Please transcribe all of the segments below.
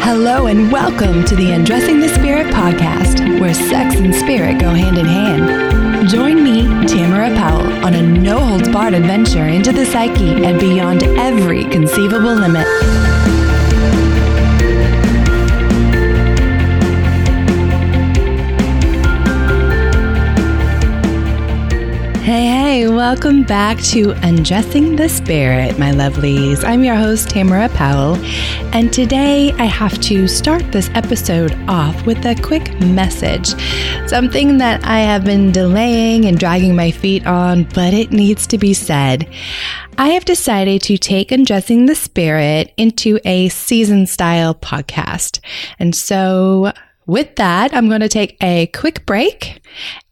Hello and welcome to the Undressing the Spirit podcast, where sex and spirit go hand in hand. Join me, Tamara Powell, on a no-holds-barred adventure into the psyche and beyond every conceivable limit. Hey, welcome back to Undressing the Spirit, my lovelies. I'm your host, Tamara Powell, and today I have to start this episode off with a quick message, something that I have been delaying and dragging my feet on, but it needs to be said. I have decided to take Undressing the Spirit into a season-style podcast, and so with that, I'm going to take a quick break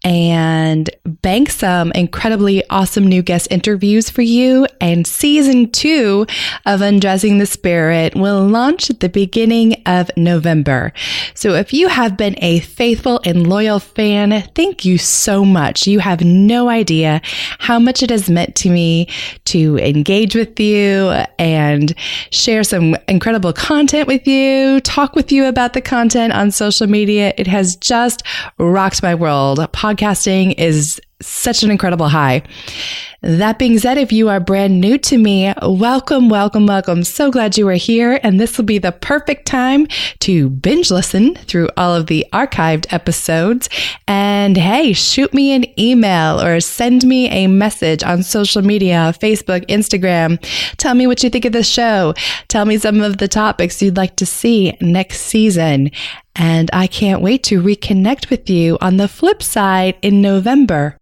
and bank some incredibly awesome new guest interviews for you. And season 2 of Undressing the Spirit will launch at the beginning of November. So if you have been a faithful and loyal fan, thank you so much. You have no idea how much it has meant to me to engage with you and share some incredible content with you, talk with you about the content on social media. It has just rocked my world. Podcasting is such an incredible high. That being said, if you are brand new to me, welcome, welcome, welcome. So glad you are here. And this will be the perfect time to binge listen through all of the archived episodes. And hey, shoot me an email or send me a message on social media, Facebook, Instagram. Tell me what you think of the show. Tell me some of the topics you'd like to see next season. And I can't wait to reconnect with you on the flip side in November.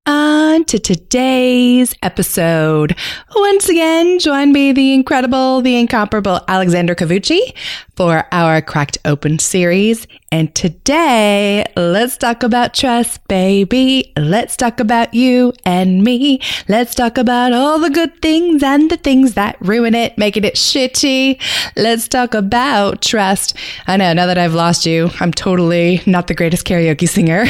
On to today's episode. Once again, join me, the incredible, the incomparable Alexandra Covucci for our Cracked Open series. And today, let's talk about trust, baby. Let's talk about you and me. Let's talk about all the good things and the things that ruin it, making it shitty. Let's talk about trust. I know, now that I've lost you, I'm totally not the greatest karaoke singer.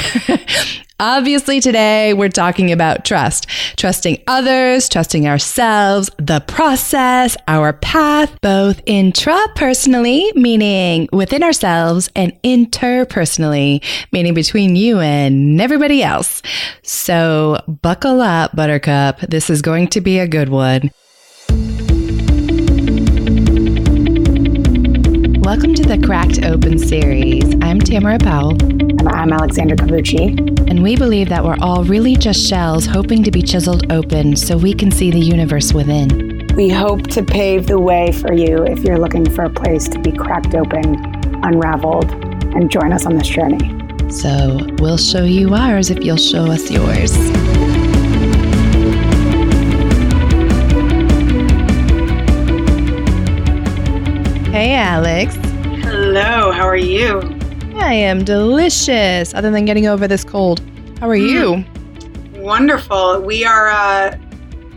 Obviously, today we're talking about trust. Trusting others, trusting ourselves, the process, our path, both intrapersonally, meaning within ourselves, and interpersonally, meaning between you and everybody else. So buckle up, Buttercup. This is going to be a good one. Welcome to the Cracked Open series. I'm Tamara Powell. And I'm Alexandra Covucci. And we believe that we're all really just shells hoping to be chiseled open so we can see the universe within. We hope to pave the way for you if you're looking for a place to be cracked open, unraveled, and join us on this journey. So we'll show you ours if you'll show us yours. Hey, Alex. Hello, how are you? I am delicious, other than getting over this cold. How are you? Wonderful. We're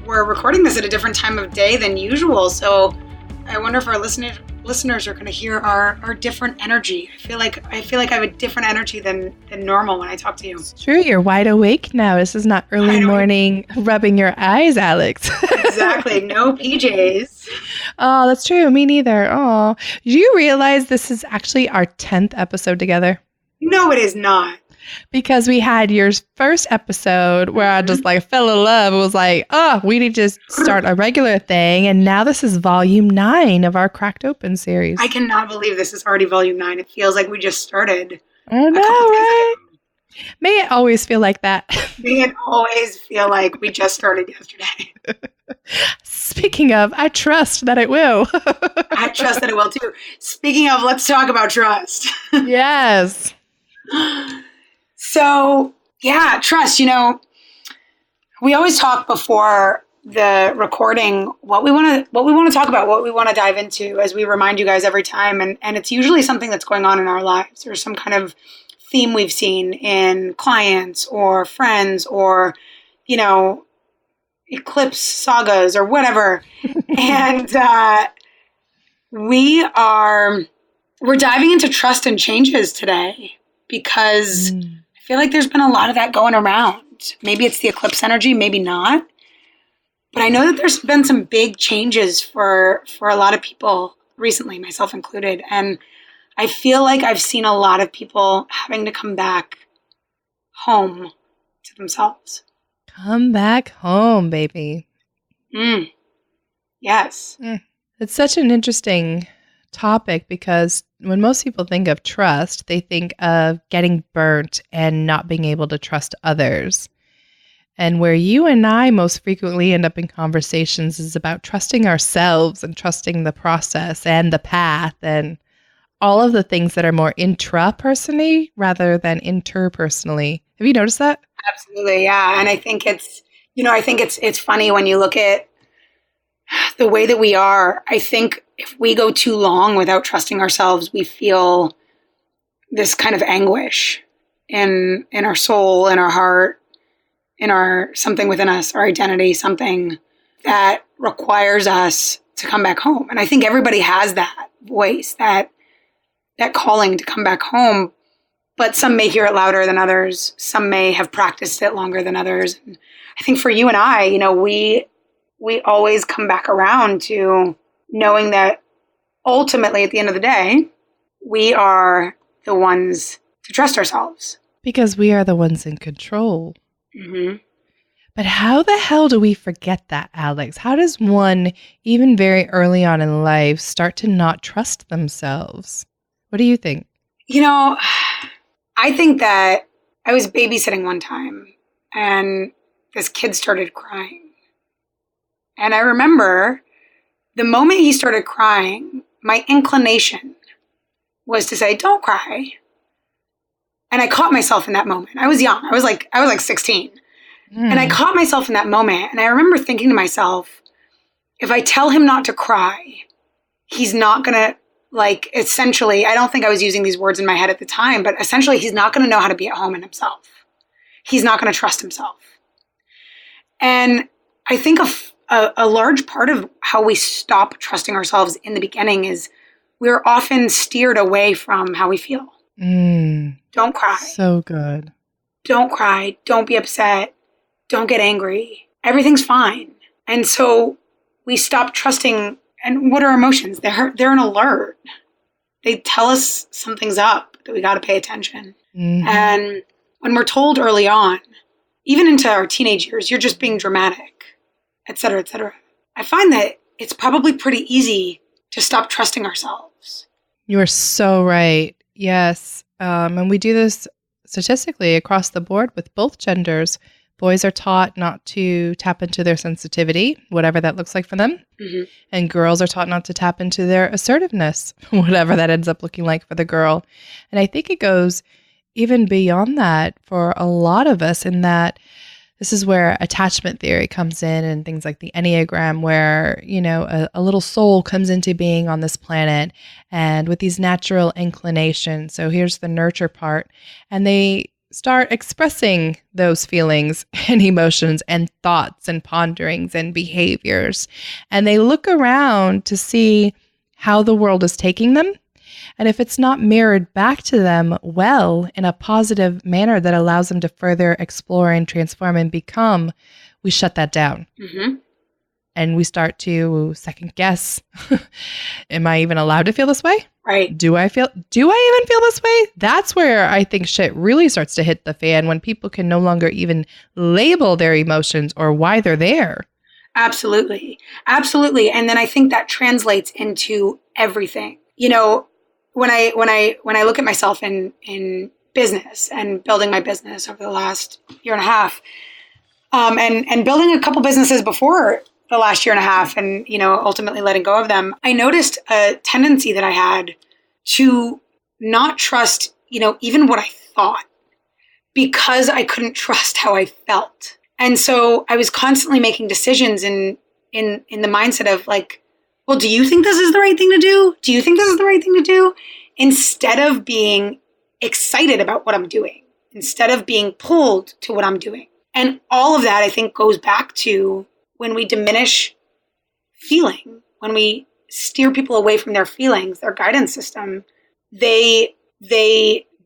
recording this at a different time of day than usual, so I wonder if our listeners are going to hear our different energy. I feel like I have a different energy than normal when I talk to you. It's true. You're wide awake now. This is not early morning rubbing your eyes, Alex. Exactly. No PJs. Oh, that's true. Me neither. Oh, do you realize this is actually our 10th episode together? No, it is not. Because we had your first episode where I just fell in love. It was like, oh, we need to start a regular thing. And now this is volume 9 of our Cracked Open series. I cannot believe this is already volume 9. It feels like we just started. I know, right? May it always feel like that. May it always feel like we just started yesterday. Speaking of, I trust that it will. I trust that it will too. Speaking of, let's talk about trust. Yes. So, yeah, trust, we always talk before the recording what we want to talk about, what we want to dive into, as we remind you guys every time. And it's usually something that's going on in our lives or some kind of theme we've seen in clients or friends or, eclipse sagas or whatever. And we're diving into trust and changes today because I feel like there's been a lot of that going around. Maybe it's the eclipse energy, maybe not. But I know that there's been some big changes for a lot of people recently, myself included. And I feel like I've seen a lot of people having to come back home to themselves. Come back home, baby. Yes. It's such an interesting topic because when most people think of trust, they think of getting burnt and not being able to trust others. And where you and I most frequently end up in conversations is about trusting ourselves and trusting the process and the path and all of the things that are more intrapersonally rather than interpersonally. Have you noticed that? Absolutely. Yeah. And I think it's funny when you look at the way that we are. I think if we go too long without trusting ourselves, we feel this kind of anguish in our soul, in our heart, in our something within us, our identity, something that requires us to come back home. And I think everybody has that voice, that calling to come back home, but some may hear it louder than others. Some may have practiced it longer than others. And I think for you and I, we always come back around to knowing that ultimately at the end of the day, we are the ones to trust ourselves. Because we are the ones in control. Mm-hmm. But how the hell do we forget that, Alex? How does one, even very early on in life, start to not trust themselves? What do you think? I think that I was babysitting one time and this kid started crying. And I remember the moment he started crying, my inclination was to say, "Don't cry." And I caught myself in that moment. I was young. I was like 16. And I caught myself in that moment. And I remember thinking to myself, if I tell him not to cry, he's not going to, essentially, I don't think I was using these words in my head at the time, but essentially he's not going to know how to be at home in himself. He's not going to trust himself. And I think a large part of how we stop trusting ourselves in the beginning is we're often steered away from how we feel. Don't cry. So good. Don't cry. Don't be upset. Don't get angry. Everything's fine. And so we stop trusting. And what are emotions? They're an alert. They tell us something's up, that we got to pay attention. Mm-hmm. And when we're told early on, even into our teenage years, you're just being dramatic, et cetera, et cetera. I find that it's probably pretty easy to stop trusting ourselves. You are so right. Yes. And we do this statistically across the board with both genders. Boys are taught not to tap into their sensitivity, whatever that looks like for them. Mm-hmm. And girls are taught not to tap into their assertiveness, whatever that ends up looking like for the girl. And I think it goes even beyond that for a lot of us, in that this is where attachment theory comes in and things like the Enneagram, where, a little soul comes into being on this planet and with these natural inclinations. So here's the nurture part. And they start expressing those feelings and emotions and thoughts and ponderings and behaviors. And they look around to see how the world is taking them. And if it's not mirrored back to them well in a positive manner that allows them to further explore and transform and become, we shut that down. Mm-hmm. And we start to second guess. Am I even allowed to feel this way? Right. Do I even feel this way? That's where I think shit really starts to hit the fan, when people can no longer even label their emotions or why they're there. Absolutely. Absolutely. And then I think that translates into everything. When I look at myself in business and building my business over the last year and a half, and building a couple businesses before the last year and a half, and ultimately letting go of them, I noticed a tendency that I had to not trust even what I thought, because I couldn't trust how I felt. And so I was constantly making decisions in the mindset of well, do you think this is the right thing to do? Do you think this is the right thing to do? Instead of being excited about what I'm doing, instead of being pulled to what I'm doing. And all of that, I think, goes back to when we diminish feeling, when we steer people away from their feelings, their guidance system, they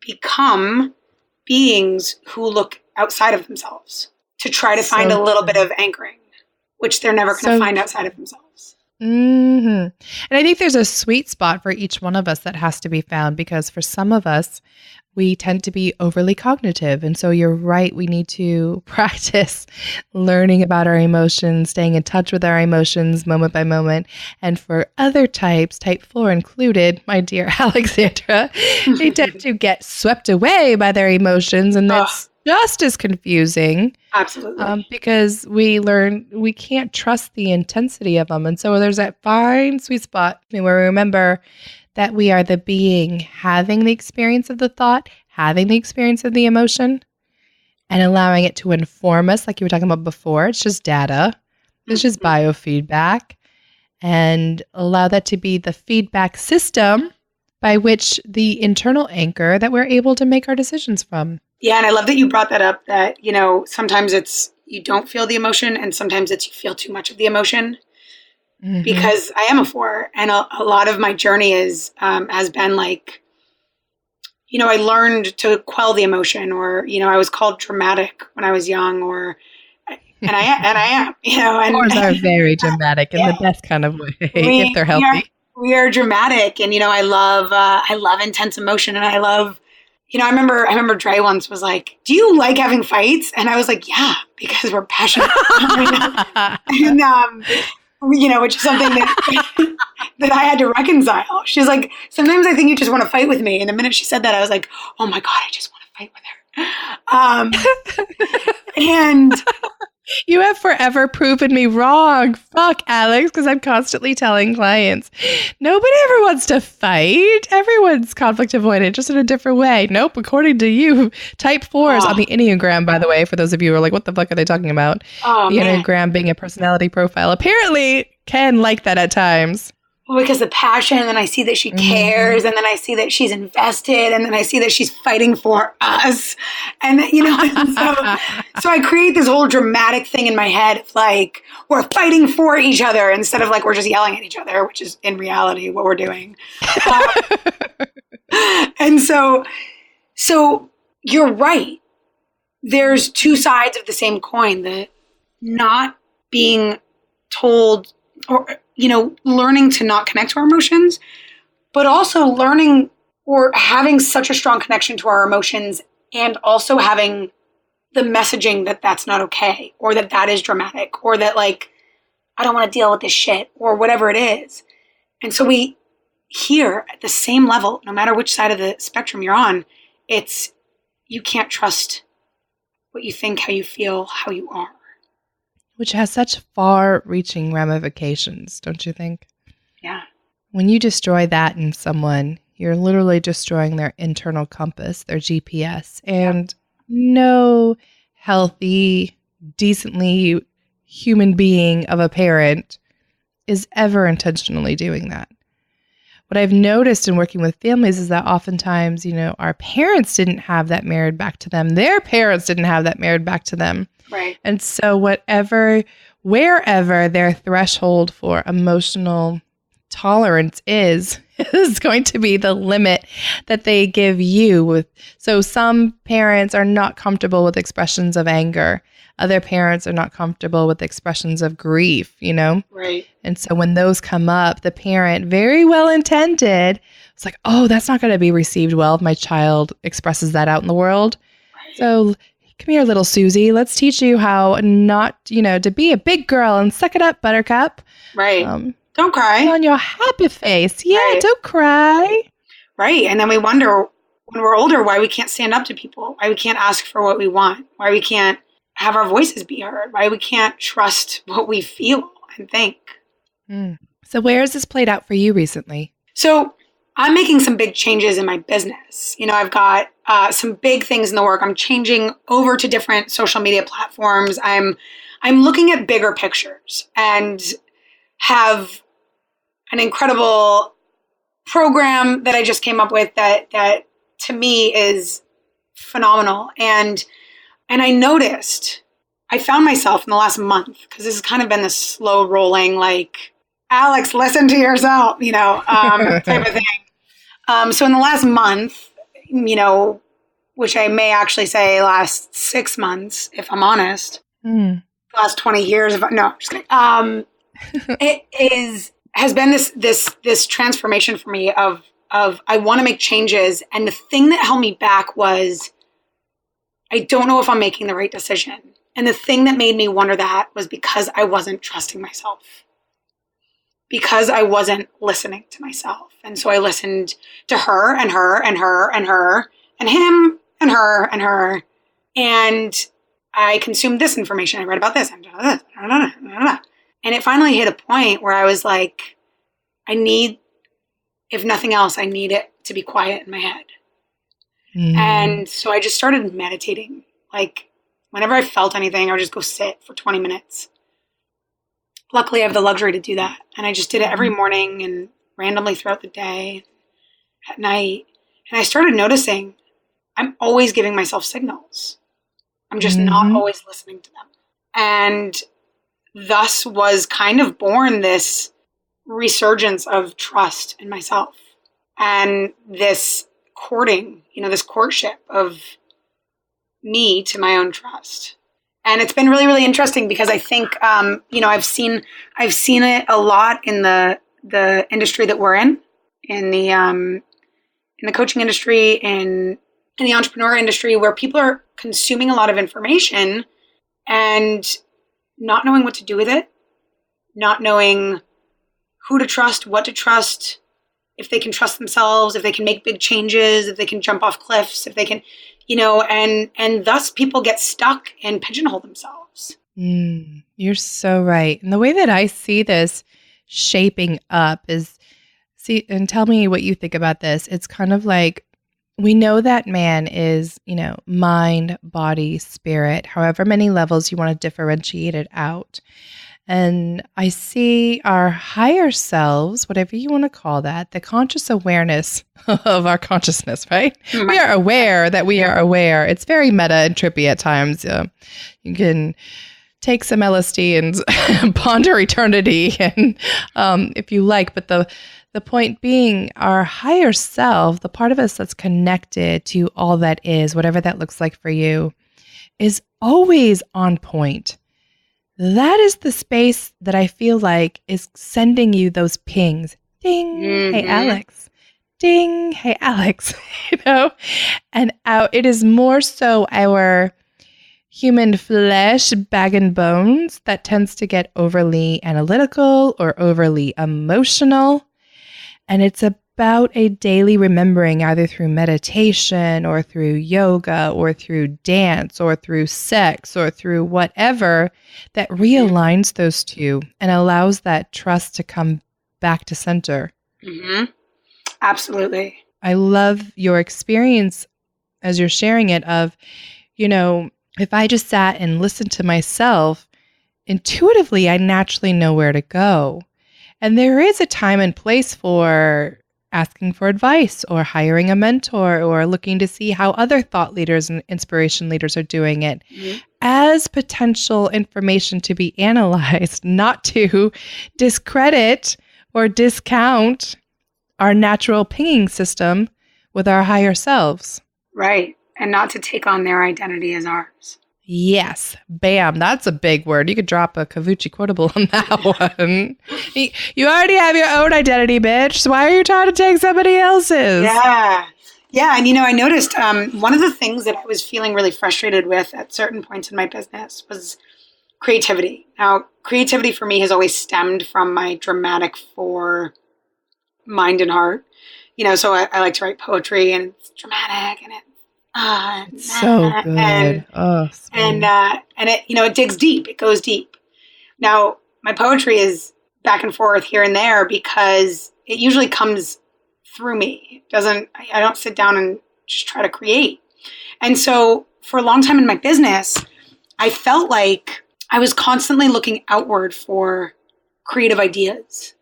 become beings who look outside of themselves to try to find a little bit of anchoring, which they're never going to find outside of themselves. And I think there's a sweet spot for each one of us that has to be found, because for some of us, we tend to be overly cognitive. And so you're right, we need to practice learning about our emotions, staying in touch with our emotions moment by moment. And for other types, type 4 included, my dear Alexandra, they tend to get swept away by their emotions. And that's just as confusing. Absolutely. Because we learn we can't trust the intensity of them. And so there's that fine sweet spot where we remember that we are the being having the experience of the thought, having the experience of the emotion, and allowing it to inform us, like you were talking about before. It's just data. It's just biofeedback. And allow that to be the feedback system by which the internal anchor that we're able to make our decisions from. Yeah, and I love that you brought that up, that, sometimes it's you don't feel the emotion, and sometimes it's you feel too much of the emotion. Because I am a 4, and a lot of my journey has been like, I learned to quell the emotion, or I was called dramatic when I was young, and I am, and Fours are very dramatic in the best kind of way, if they're healthy. We are dramatic, and I love intense emotion, and I love. I remember Dre once was like, "Do you like having fights?" And I was like, "Yeah, because we're passionate." And which is something that I had to reconcile. She's like, "Sometimes I think you just want to fight with me." And the minute she said that, I was like, "Oh my God, I just want to fight with her." And you have forever proven me wrong. Fuck, Alex, because I'm constantly telling clients, nobody ever wants to fight. Everyone's conflict avoidant, just in a different way. Nope, according to you, type 4s on the Enneagram, by the way, for those of you who are like, what the fuck are they talking about? The Enneagram being a personality profile apparently can like that at times. Well, because the passion, and then I see that she cares, and then I see that she's invested, and then I see that she's fighting for us. And, so I create this whole dramatic thing in my head of like, we're fighting for each other instead of like, we're just yelling at each other, which is in reality what we're doing. And so you're right. There's two sides of the same coin, that not being told or, learning to not connect to our emotions, but also learning or having such a strong connection to our emotions, and also having the messaging that that's not okay, or that is dramatic, or that like, I don't want to deal with this shit, or whatever it is. And so we here at the same level, no matter which side of the spectrum you're on, it's, you can't trust what you think, how you feel, how you are. Which has such far-reaching ramifications, don't you think? Yeah. When you destroy that in someone, you're literally destroying their internal compass, their GPS. And no healthy, decently human being of a parent is ever intentionally doing that. What I've noticed in working with families is that oftentimes, our parents didn't have that mirrored back to them. Their parents didn't have that mirrored back to them. Right. And so wherever their threshold for emotional tolerance is going to be the limit that they give you with. So some parents are not comfortable with expressions of anger. Other parents are not comfortable with expressions of grief, Right. And so when those come up, the parent, very well intended, it's like, oh, that's not going to be received well if my child expresses that out in the world. Right. So come here, little Susie. Let's teach you how not, to be a big girl and suck it up, buttercup. Right. Don't cry. Put on your happy face. Yeah, right. Don't cry. Right. And then we wonder when we're older why we can't stand up to people, why we can't ask for what we want, why we can't have our voices be heard, why we can't trust what we feel and think. So where has this played out for you recently? So I'm making some big changes in my business. I've got some big things in the work. I'm changing over to different social media platforms. I'm looking at bigger pictures and have an incredible program that I just came up with that to me is phenomenal. And I noticed, I found myself in the last month, because this has kind of been this slow rolling, like, Alex, listen to yourself, type of thing. So in the last month, which I may actually say last 6 months, if I'm honest, last 20 years, just kidding. has been this transformation for me of I want to make changes, and the thing that held me back was I don't know if I'm making the right decision. And the thing that made me wonder that was because I wasn't trusting myself, because I wasn't listening to myself. And so I listened to her and her and her and her and him and her and her. And I consumed this information. I read about this. And it finally hit a point where I was like, if nothing else, I need it to be quiet in my head. And so I just started meditating. Like, whenever I felt anything, I would just go sit for 20 minutes. Luckily, I have the luxury to do that. And I just did it every morning and randomly throughout the day, at night. And I started noticing I'm always giving myself signals. I'm just not always listening to them. And thus was kind of born this resurgence of trust in myself and this courting, this courtship of me to my own trust. And it's been really, really interesting because I think, I've seen it a lot in the industry that we're in the coaching industry, in the entrepreneur industry, where people are consuming a lot of information and not knowing what to do with it, not knowing who to trust, what to trust, if they can trust themselves, if they can make big changes, if they can jump off cliffs, if they can, and thus people get stuck and pigeonhole themselves. You're so right. And the way that I see this shaping up is, and tell me what you think about this. It's kind of like, we know that man is, mind, body, spirit, however many levels you want to differentiate it out. And I see our higher selves, whatever you want to call that, the conscious awareness of our consciousness, right? We are aware that we are aware. It's very meta and trippy at times. You can take some LSD and ponder eternity, and if you like. But the point being, our higher self, the part of us that's connected to all that is, whatever that looks like for you, is always on point. That is the space that I feel like is sending you those pings. Ding, hey, Alex. Ding, hey, Alex. And out. It is more so our human flesh, bag and bones, that tends to get overly analytical or overly emotional. And it's about a daily remembering, either through meditation or through yoga or through dance or through sex or through whatever, that realigns those two and allows that trust to come back to center. Absolutely. I love your experience as you're sharing it of, if I just sat and listened to myself, intuitively, I naturally know where to go. And there is a time and place for asking for advice or hiring a mentor or looking to see how other thought leaders and inspiration leaders are doing it as potential information to be analyzed, not to discredit or discount our natural pinging system with our higher selves. Right. And not to take on their identity as ours. Yes. Bam. That's a big word. You could drop a Covucci quotable on that one. You already have your own identity, bitch. So why are you trying to take somebody else's? Yeah. Yeah. And, I noticed one of the things that I was feeling really frustrated with at certain points in my business was creativity. Now, creativity for me has always stemmed from my dramatic 4 mind and heart. So I like to write poetry, and it's dramatic, and it's so good. And it, it digs deep. It goes deep. Now, my poetry is back and forth here and there because it usually comes through me. I don't sit down and just try to create. And so for a long time in my business, I felt like I was constantly looking outward for creative ideas.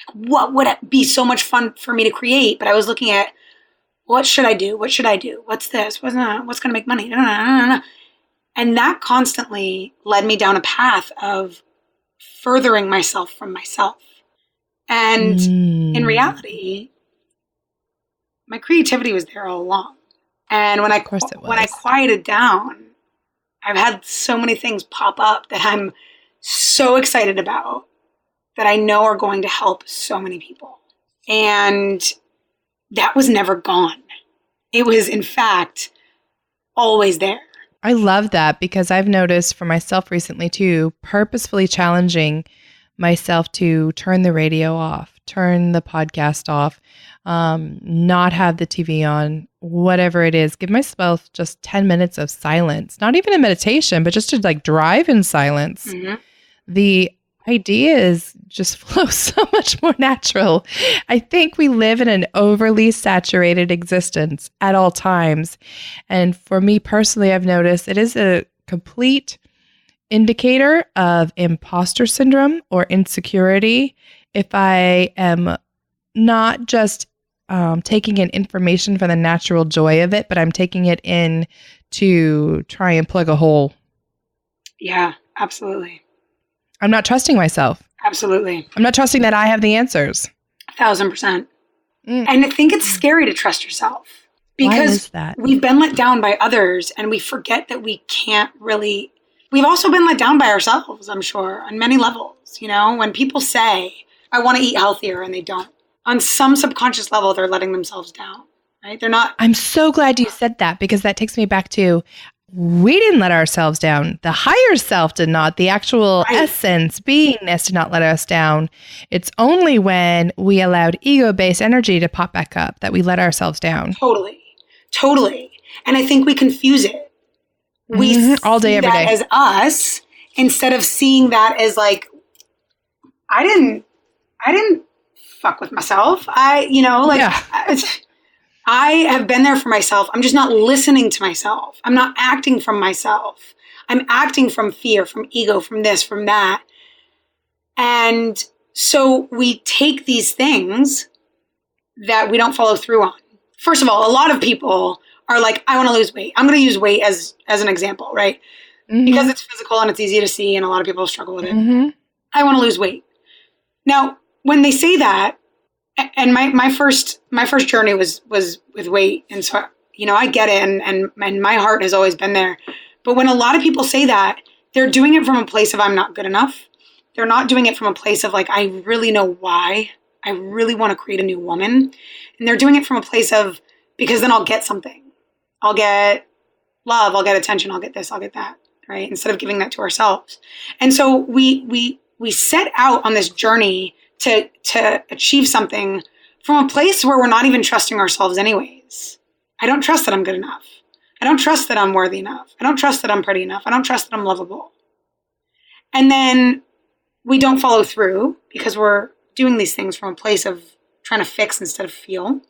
Like, what would it be so much fun for me to create? But I was looking at, what should I do? What should I do? What's this? What's going to make money? And that constantly led me down a path of furthering myself from myself. And in reality, my creativity was there all along. And when I quieted down, I've had so many things pop up that I'm so excited about that I know are going to help so many people. And that was never gone. It was, in fact, always there. I love that because I've noticed for myself recently too, purposefully challenging myself to turn the radio off, turn the podcast off, not have the TV on, whatever it is, give myself just 10 minutes of silence, not even a meditation, but just to like drive in silence. Mm-hmm. The ideas just flow so much more natural. I think we live in an overly saturated existence at all times. And for me personally, I've noticed it is a complete indicator of imposter syndrome or insecurity if I am not just taking in information for the natural joy of it, but I'm taking it in to try and plug a hole. Yeah, absolutely. I'm not trusting myself. Absolutely. I'm not trusting that I have the answers. 1,000%. And I think it's scary to trust yourself because we've been let down by others and we forget that we can't really. We've also been let down by ourselves, I'm sure, on many levels. You know, when people say, I want to eat healthier and they don't, on some subconscious level, they're letting themselves down, right? They're not. I'm so glad you said that because that takes me back to we didn't let ourselves down. The higher self did not. The actual essence, beingness did not let us down. It's only when we allowed ego-based energy to pop back up that we let ourselves down. Totally. And I think we confuse it. We see all day, every that day as us instead of seeing that as like, I didn't fuck with myself. I have been there for myself. I'm just not listening to myself. I'm not acting from myself. I'm acting from fear, from ego, from this, from that. And so we take these things that we don't follow through on. First of all, a lot of people are like, I want to lose weight. I'm going to use weight as an example, right? Mm-hmm. Because it's physical and it's easy to see and a lot of people struggle with it. Mm-hmm. I want to lose weight. Now, when they say that, and my first journey was with weight. And so, you know, I get it. And my heart has always been there. But when a lot of people say that, they're doing it from a place of I'm not good enough. They're not doing it from a place of like, I really know why. I really want to create a new woman. And they're doing it from a place of, because then I'll get something. I'll get love. I'll get attention. I'll get this. I'll get that. Right. Instead of giving that to ourselves. And so we set out on this journey to achieve something from a place where we're not even trusting ourselves anyways. I don't trust that I'm good enough. I don't trust that I'm worthy enough. I don't trust that I'm pretty enough. I don't trust that I'm lovable. And then we don't follow through because we're doing these things from a place of trying to fix instead of feel.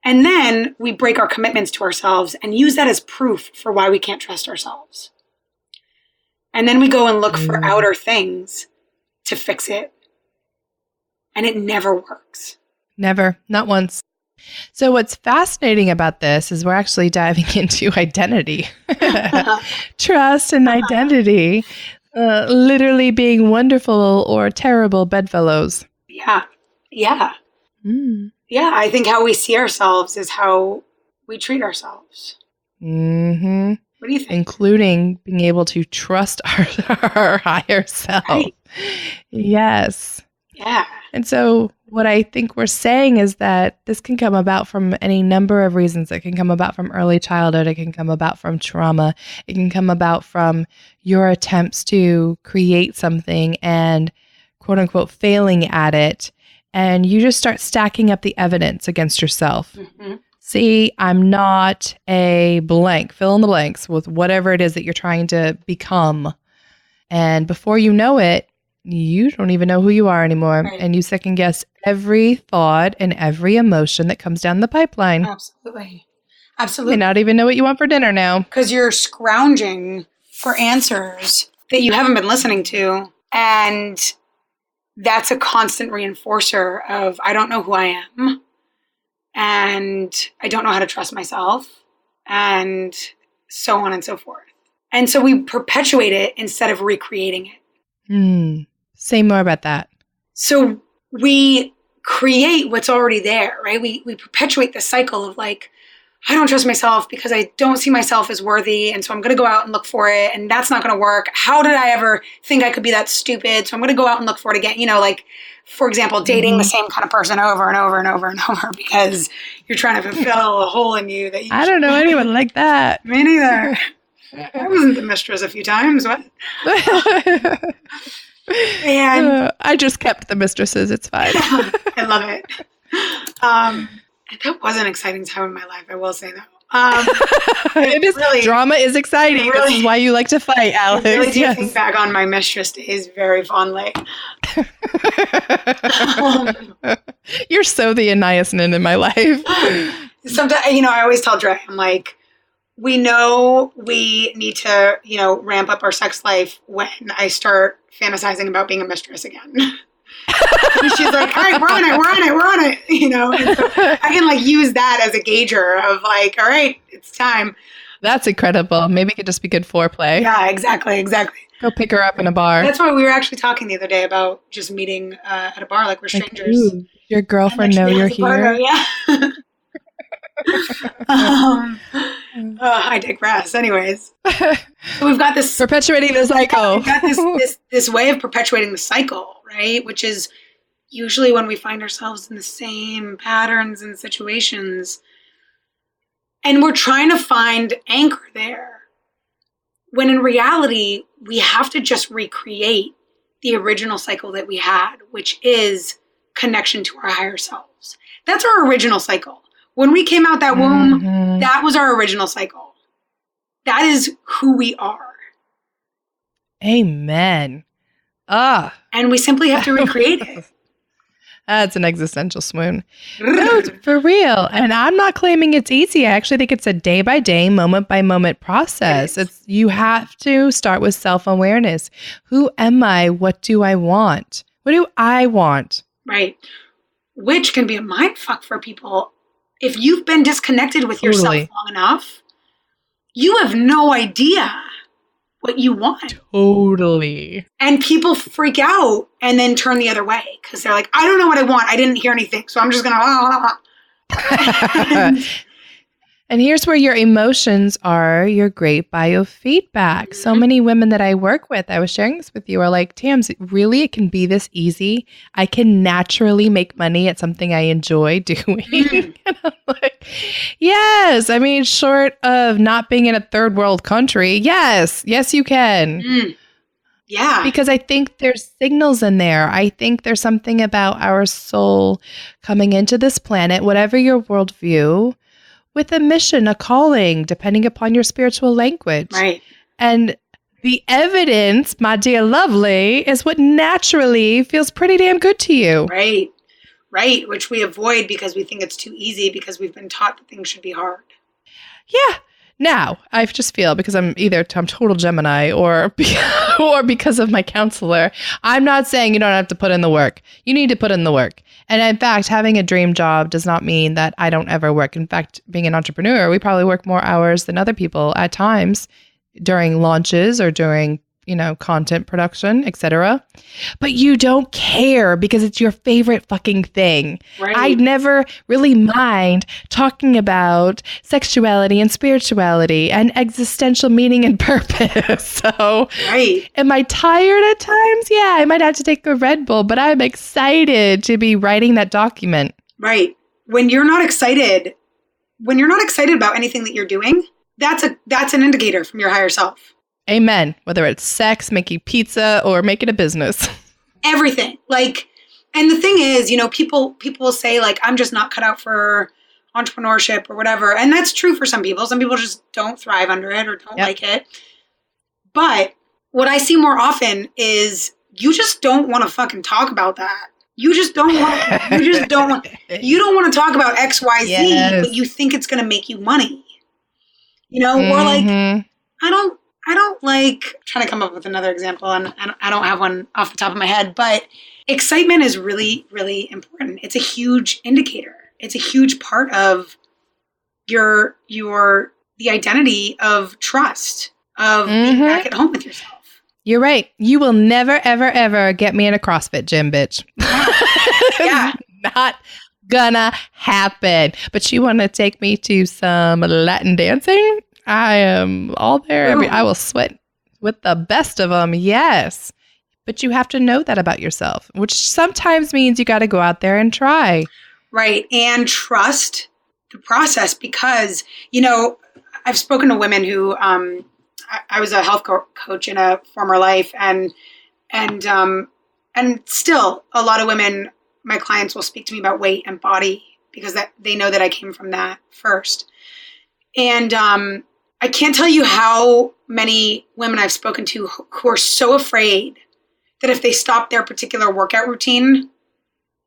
And then we break our commitments to ourselves and use that as proof for why we can't trust ourselves. And then we go and look for outer things to fix it. And it never works. Never. Not once. So what's fascinating about this is we're actually diving into identity. Trust and identity. Literally being wonderful or terrible bedfellows. Yeah. Yeah. Yeah. I think how we see ourselves is how we treat ourselves. Mm-hmm. What do you think? Including being able to trust our higher self. Right. Yes. Yeah. And so what I think we're saying is that this can come about from any number of reasons. It can come about from early childhood. It can come about from trauma. It can come about from your attempts to create something and quote unquote failing at it. And you just start stacking up the evidence against yourself. Mm-hmm. See, I'm not a blank. Fill in the blanks with whatever it is that you're trying to become. And before you know it, you don't even know who you are anymore. Right. And you second guess every thought and every emotion that comes down the pipeline. Absolutely. Absolutely. You may not even know what you want for dinner now. Because you're scrounging for answers that you haven't been listening to. And that's a constant reinforcer of, I don't know who I am. And I don't know how to trust myself. And so on and so forth. And so we perpetuate it instead of recreating it. Say more about that. So we create what's already there, right? We perpetuate the cycle of like, I don't trust myself because I don't see myself as worthy. And so I'm going to go out and look for it. And that's not going to work. How did I ever think I could be that stupid? So I'm going to go out and look for it again. Like, for example, dating the same kind of person over and over and over and over because you're trying to fulfill a hole in you that you I don't know anyone like that. Me neither. I wasn't the mistress a few times. What? And I just kept the mistresses. It's fine. I love it. That was an exciting time in my life, I will say that. It is really, drama is exciting. Really, this is why you like to fight, Alex. I really do think back on my mistress days very fondly. You're so the niacin in my life. Sometimes, I always tell Dre, I'm like, we know we need to, ramp up our sex life when I start fantasizing about being a mistress again. And she's like, all right, we're on it. And so I can use that as a gauger of all right, it's time. That's incredible. Maybe it could just be good foreplay. Yeah, exactly. Go pick her up in a bar. That's why we were actually talking the other day about just meeting at a bar like we're strangers. Ooh, your girlfriend know you're here? Partner, yeah. I digress. Anyways, so we've got this perpetuating the cycle. We've got this way of perpetuating the cycle, right? Which is usually when we find ourselves in the same patterns and situations, and we're trying to find anchor there. When in reality, we have to just recreate the original cycle that we had, which is connection to our higher selves. That's our original cycle. When we came out that womb, that was our original cycle. That is who we are. Amen. And we simply have to recreate it. That's an existential swoon. No, for real. And I'm not claiming it's easy. I actually think it's a day-by-day, moment-by-moment process. You have to start with self-awareness. Who am I? What do I want? What do I want? Right. Which can be a mindfuck for people. If you've been disconnected with yourself long enough, you have no idea what you want. Totally. And people freak out and then turn the other way because they're like, I don't know what I want. I didn't hear anything. So I'm just going to... And here's where your emotions are your great biofeedback. So many women that I work with, I was sharing this with you, are like, Tams, really, it can be this easy. I can naturally make money at something I enjoy doing. And I'm like, yes. I mean, short of not being in a third world country, yes, you can. Yeah. Because I think there's signals in there. I think there's something about our soul coming into this planet, whatever your worldview, with a mission, a calling, depending upon your spiritual language. Right. And the evidence, my dear lovely, is what naturally feels pretty damn good to you. Right. Which we avoid because we think it's too easy because we've been taught that things should be hard. Yeah. Now, I just feel because I'm total Gemini or because of my counselor, I'm not saying you don't have to put in the work. You need to put in the work. And in fact, having a dream job does not mean that I don't ever work. In fact, being an entrepreneur, we probably work more hours than other people at times during launches or during, content production, etc. But you don't care because it's your favorite fucking thing. Right. I never really mind talking about sexuality and spirituality and existential meaning and purpose. So, am I tired at times? Yeah, I might have to take a Red Bull, but I'm excited to be writing that document. Right. When you're not excited about anything that you're doing, that's an indicator from your higher self. Amen. Whether it's sex, making pizza, or making a business. Everything. And the thing is, people will say I'm just not cut out for entrepreneurship or whatever. And that's true for some people. Some people just don't thrive under it or don't like it. But what I see more often is you just don't want to fucking talk about that. You don't want to talk about X, Y, Z, but you think it's going to make you money. Or I don't I'm trying to come up with another example, and I don't have one off the top of my head, but excitement is really, really important. It's a huge indicator. It's a huge part of the identity of trust, of being back at home with yourself. You're right. You will never, ever, ever get me in a CrossFit gym, bitch. Yeah. gonna happen. But you want to take me to some Latin dancing? I am all there. I will sweat with the best of them. Yes. But you have to know that about yourself, which sometimes means you got to go out there and try. Right. And trust the process because, I've spoken to women who, I was a health coach in a former life and still a lot of women, my clients will speak to me about weight and body because that they know that I came from that first. And, I can't tell you how many women I've spoken to who are so afraid that if they stop their particular workout routine,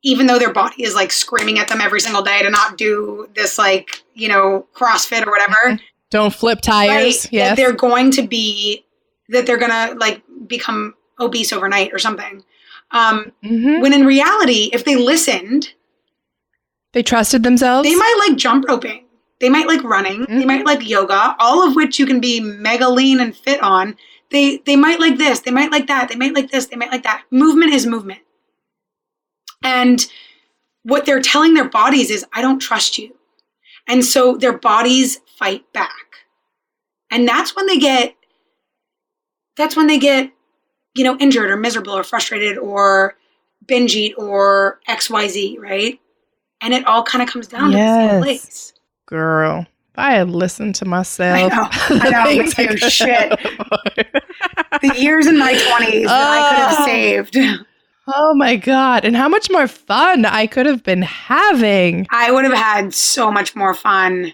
even though their body is like screaming at them every single day to not do this, like, CrossFit or whatever. Don't flip tires. Right, Yes. that they're going to like become obese overnight or something. When in reality, if they listened, they trusted themselves. They might like jump roping. They might like running. They might like yoga, all of which you can be mega lean and fit on. They might like this. They might like that. They might like this. They might like that. Movement is movement. And what they're telling their bodies is, I don't trust you. And so their bodies fight back. And that's when they get, injured or miserable or frustrated or binge eat or XYZ, right? And it all kind of comes down to the same place. Girl, if I had listened to myself. I know, me too. Shit. The years in my 20s that I could have saved. Oh my God. And how much more fun I could have been having. I would have had so much more fun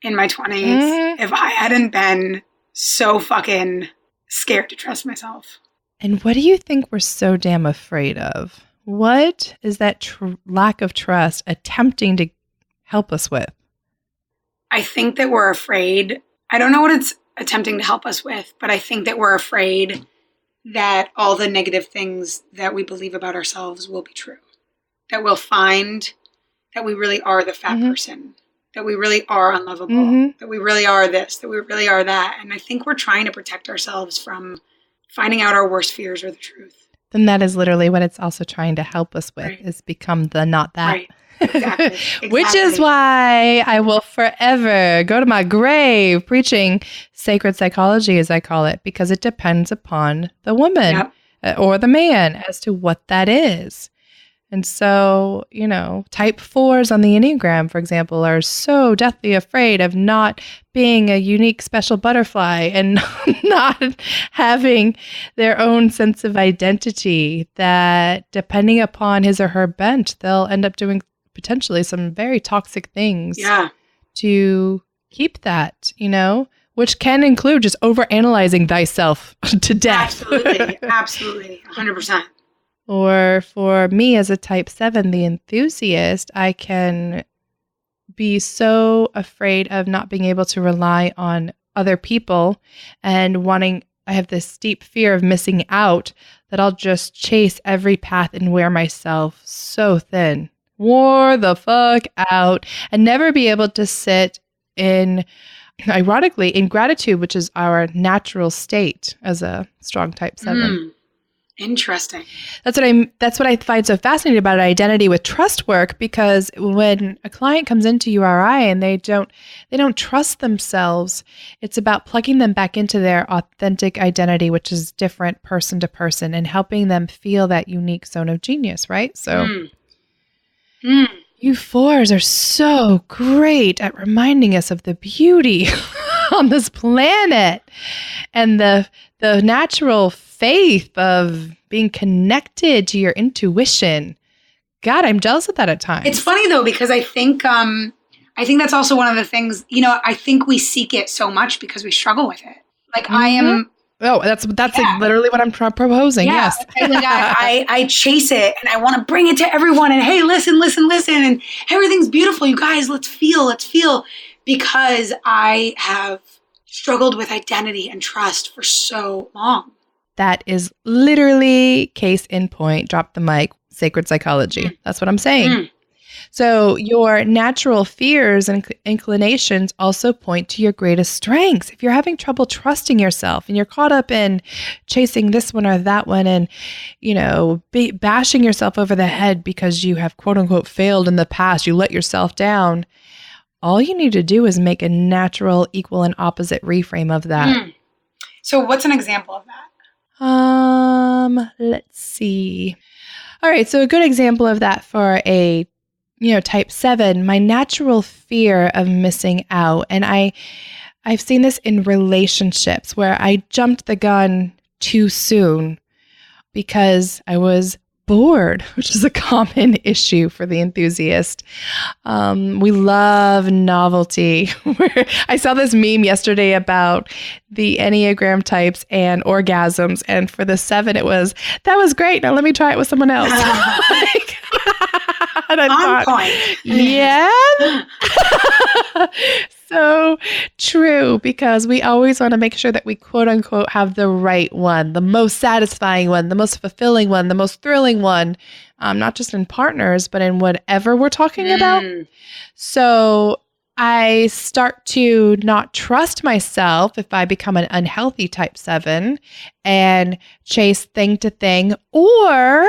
in my 20s if I hadn't been so fucking scared to trust myself. And what do you think we're so damn afraid of? What is that lack of trust attempting to help us with? I think that we're afraid. I don't know what it's attempting to help us with, but I think that we're afraid that all the negative things that we believe about ourselves will be true. That we'll find that we really are the fat person, that we really are unlovable, that we really are this, that we really are that. And I think we're trying to protect ourselves from finding out our worst fears are the truth. Then that is literally what it's also trying to help us with, is become the not that. Right. Exactly. Which is why I will forever go to my grave preaching sacred psychology, as I call it, because it depends upon the woman or the man as to what that is. And so, type 4s on the Enneagram, for example, are so deathly afraid of not being a unique special butterfly and not having their own sense of identity, that depending upon his or her bent, they'll end up doing potentially some very toxic things to keep that, which can include just overanalyzing thyself to death. Absolutely. 100%. Or for me as a type 7, the enthusiast, I can be so afraid of not being able to rely on other people and I have this steep fear of missing out that I'll just chase every path and wear myself so thin. Wore the fuck out and never be able to sit in, ironically, in gratitude, which is our natural state as a strong type 7. Interesting. That's what I find so fascinating about identity with trust work, because when a client comes into URI and they don't trust themselves, it's about plugging them back into their authentic identity, which is different person to person, and helping them feel that unique zone of genius, right? So you 4s are so great at reminding us of the beauty on this planet and the natural faith of being connected to your intuition. God, I'm jealous of that at times. It's funny though, because I think that's also one of the things, I think we seek it so much because we struggle with it. Like I am. Oh, that's like literally what I'm proposing. Yeah. Yes. I chase it and I want to bring it to everyone and hey, listen. And everything's beautiful. You guys, let's feel. Because I have struggled with identity and trust for so long. That is literally case in point. Drop the mic. Sacred psychology. That's what I'm saying. So your natural fears and inclinations also point to your greatest strengths. If you're having trouble trusting yourself and you're caught up in chasing this one or that one and, bashing yourself over the head because you have quote unquote failed in the past, you let yourself down, all you need to do is make a natural, equal, and opposite reframe of that. So what's an example of that? Let's see. All right. So a good example of that for a, type 7, my natural fear of missing out. And I've seen this in relationships where I jumped the gun too soon because I was bored, which is a common issue for the enthusiast. We love novelty. I saw this meme yesterday about the Enneagram types and orgasms. And for the 7, it was, that was great. Now let me try it with someone else. And I thought, yeah. So true, because we always want to make sure that we quote unquote have the right one, the most satisfying one, the most fulfilling one, the most thrilling one, not just in partners, but in whatever we're talking about. So I start to not trust myself if I become an unhealthy type 7 and chase thing to thing, or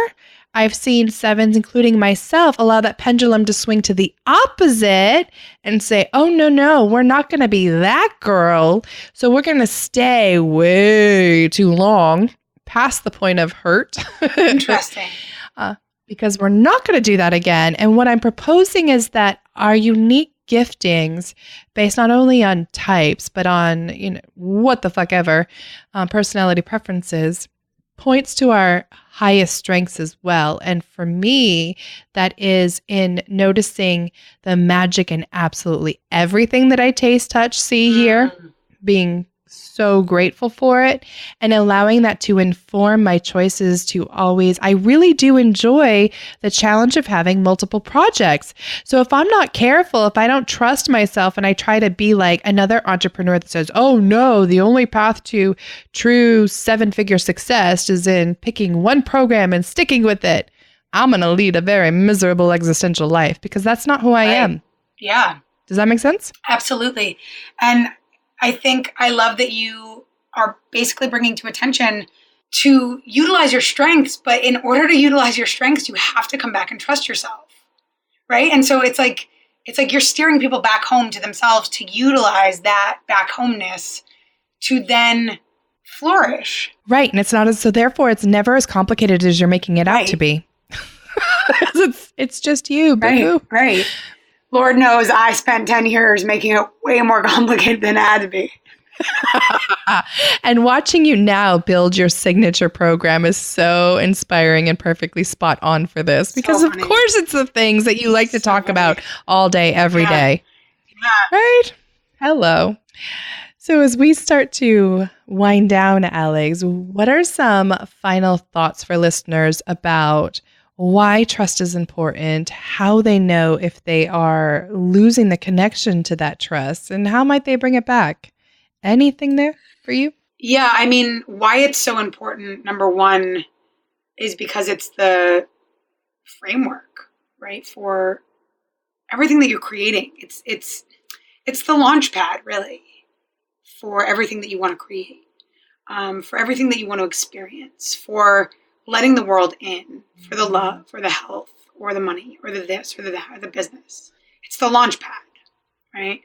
I've seen 7s, including myself, allow that pendulum to swing to the opposite and say, oh, no, we're not going to be that girl. So we're going to stay way too long past the point of hurt. Interesting. Because we're not going to do that again. And what I'm proposing is that our unique giftings, based not only on types, but on, what the fuck ever, personality preferences, points to our highest strengths as well. And for me, that is in noticing the magic in absolutely everything that I taste, touch, see, hear, being so grateful for it, and allowing that to inform my choices to always, I really do enjoy the challenge of having multiple projects. So if I'm not careful, if I don't trust myself and I try to be like another entrepreneur that says, oh no, the only path to true 7-figure success is in picking one program and sticking with it, I'm going to lead a very miserable existential life, because that's not who I am. Yeah. Does that make sense? Absolutely. And I think I love that you are basically bringing to attention to utilize your strengths, but in order to utilize your strengths, you have to come back and trust yourself, right? And so it's like you're steering people back home to themselves to utilize that back homeness to then flourish. Right. And it's not so therefore it's never as complicated as you're making it out to be. it's just you, boo. Right. Lord knows I spent 10 years making it way more complicated than it had to be. And watching you now build your signature program is so inspiring and perfectly spot on for this, because of course it's the things that you like to talk about all day, every day. Yeah. Right? Hello. So as we start to wind down, Alex, what are some final thoughts for listeners about why trust is important, how they know if they are losing the connection to that trust, and how might they bring it back? Anything there for you? Yeah, I mean, why it's so important, number one, is because it's the framework, right, for everything that you're creating. It's the Launchpad, really, for everything that you want to create, for everything that you want to experience, for letting the world in, for the love, or the health, or the money, or the this, or the that, or the business. It's the Launchpad, right?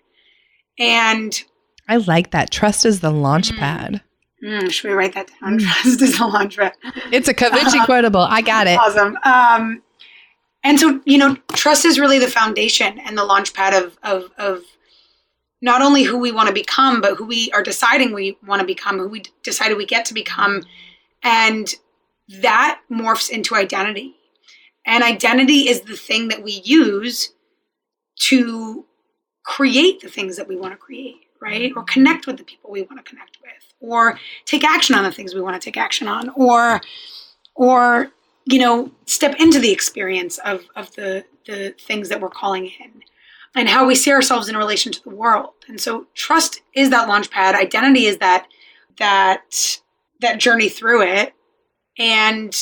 And I like that. Trust is the Launchpad. Should we write that down? Trust is the Launchpad. It's a Covucci quotable. I got it. Awesome. And so, trust is really the foundation and the Launchpad of not only who we want to become, but who we are deciding we want to become, who we decided we get to become. And that morphs into identity. And identity is the thing that we use to create the things that we want to create, right? Or connect with the people we want to connect with, or take action on the things we want to take action on, or step into the experience of the things that we're calling in, and how we see ourselves in relation to the world. And so trust is that Launchpad. Identity is that journey through it. And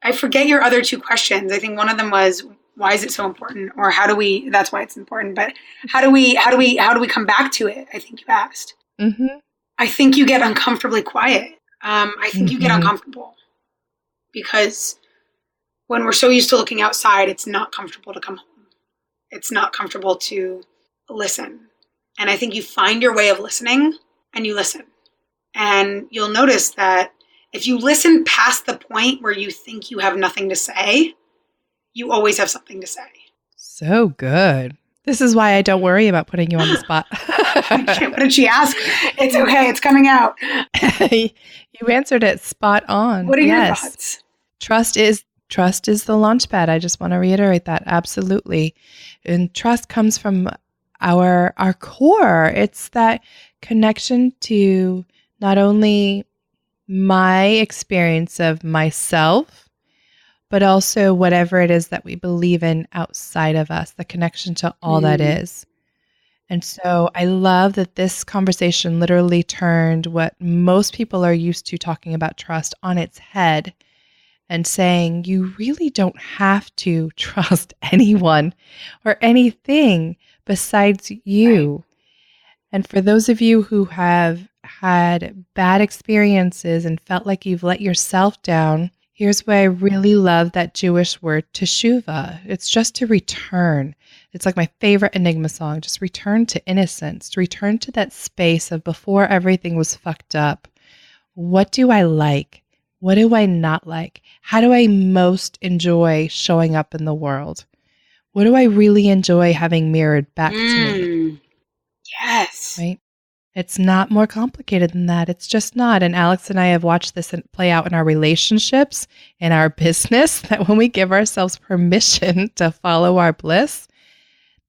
I forget your other two questions. I think one of them was, why is it so important? Or how do we, that's why it's important, but how do we come back to it? I think you asked. Mm-hmm. I think you get uncomfortably quiet. I think you get uncomfortable because when we're so used to looking outside, it's not comfortable to come home. It's not comfortable to listen. And I think you find your way of listening and you listen. And you'll notice that if you listen past the point where you think you have nothing to say, you always have something to say. So good. This is why I don't worry about putting you on the spot. What did she ask? It's okay. It's coming out. You answered it spot on. What are your thoughts? Trust is the Launchpad. I just want to reiterate that. Absolutely. And trust comes from our core. It's that connection to not only my experience of myself, but also whatever it is that we believe in outside of us, the connection to all that is. And so I love that this conversation literally turned what most people are used to talking about trust on its head and saying you really don't have to trust anyone or anything besides you. Right. And for those of you who have had bad experiences and felt like you've let yourself down, here's why I really love that Jewish word teshuvah. It's just to return. It's like my favorite Enigma song. Just return to innocence. Return to that space of before everything was fucked up. What do I like? What do I not like? How do I most enjoy showing up in the world? What do I really enjoy having mirrored back to me? Yes. Right? It's not more complicated than that. It's just not. And Alex and I have watched this play out in our relationships, in our business, that when we give ourselves permission to follow our bliss,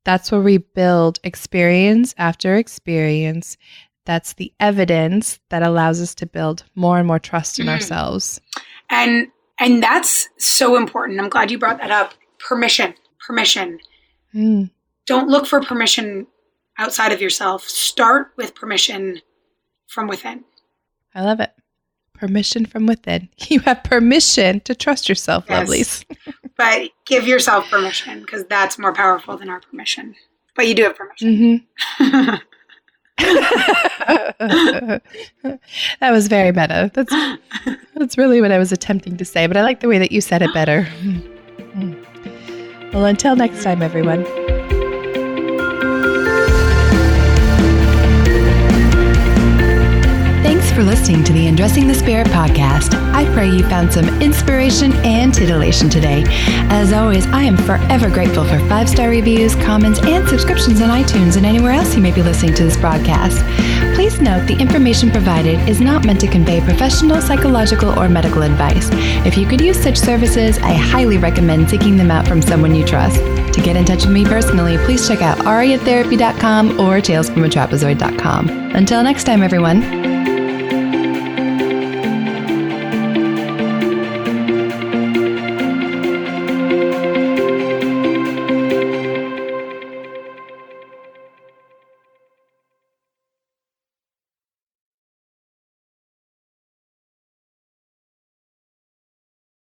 that's where we build experience after experience. That's the evidence that allows us to build more and more trust in ourselves. And that's so important. I'm glad you brought that up. Permission. Don't look for permission outside of yourself. Start with permission from within. I love it. Permission from within. You have permission to trust yourself, yes. Lovelies. But give yourself permission because that's more powerful than our permission. But you do have permission. Mm-hmm. That was very meta. That's really what I was attempting to say, but I like the way that you said it better. Well, until next time, everyone. Thanks for listening to the Undressing the Spirit podcast. I pray you found some inspiration and titillation today. As always, I am forever grateful for 5-star reviews, comments, and subscriptions on iTunes and anywhere else you may be listening to this broadcast. Please note the information provided is not meant to convey professional, psychological, or medical advice. If you could use such services, I highly recommend seeking them out from someone you trust. To get in touch with me personally, please check out ariatherapy.com or talesfromatrapezoid.com. Until next time, everyone.